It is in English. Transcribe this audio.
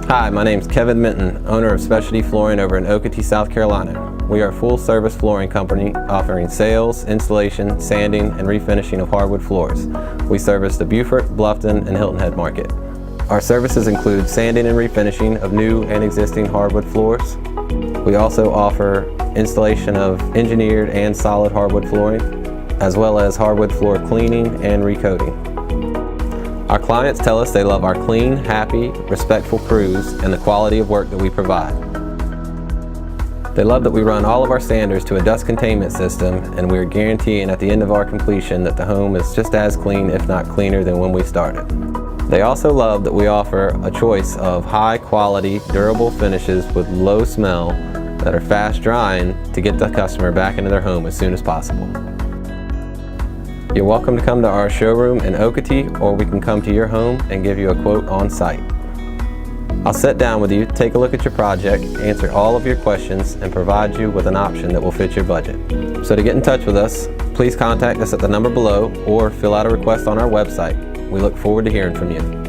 Hi, my name is Kevin Minton, owner of Specialty Flooring over in Okatie, South Carolina. We are a full-service flooring company offering sales, installation, sanding, and refinishing of hardwood floors. We service the Beaufort, Bluffton, and Hilton Head market. Our services include sanding and refinishing of new and existing hardwood floors. We also offer installation of engineered and solid hardwood flooring, as well as hardwood floor cleaning and recoating. Our clients tell us they love our clean, happy, respectful crews and the quality of work that we provide. They love that we run all of our sanders to a dust containment system, and we are guaranteeing at the end of our completion that the home is just as clean, if not cleaner, than when we started. They also love that we offer a choice of high quality, durable finishes with low smell that are fast drying to get the customer back into their home as soon as possible. You're welcome to come to our showroom in Okatie, or we can come to your home and give you a quote on site. I'll sit down with you, take a look at your project, answer all of your questions, and provide you with an option that will fit your budget. So to get in touch with us, please contact us at the number below or fill out a request on our website. We look forward to hearing from you.